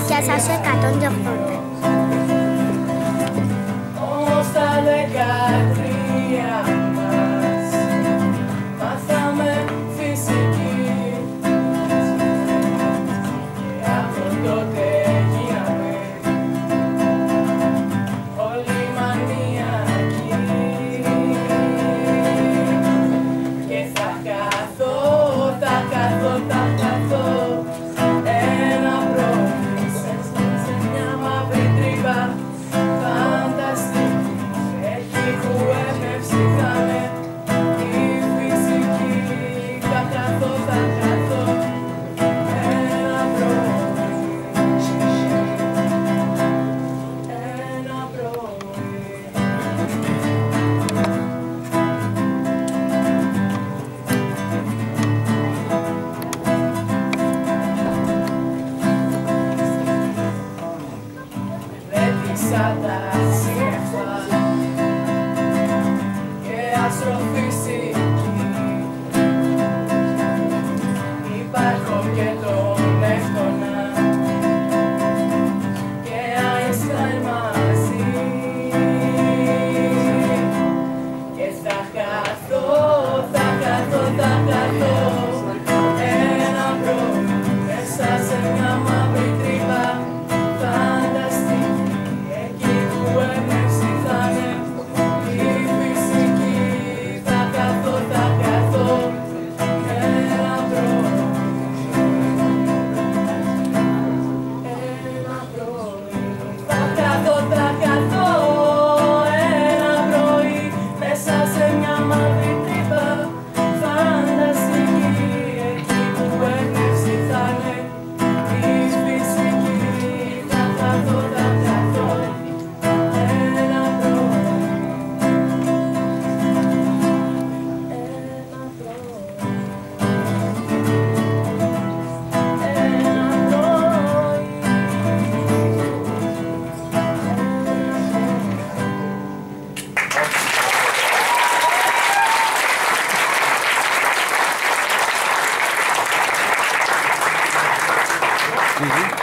πιάσασε 180. Όμως τα 13 μας μάθαμε φυσική και από τότε γίναμε όλοι μανιακοί και θα καθώ ένα πρωί σε μια μαύρη τρύπα φανταστική εκεί που έμπνευση θα με η φυσική. Θα καθώ ένα πρωί, ένα πρωί. Σαν τα σύννεφα και αστροφυσική υπάρχω και τον Νεύτωνα και Άινστάιν μαζί και θα χαθώ ένα πρωί μέσα σε μια μαύρη τρύπα φανταστική. Mm-hmm.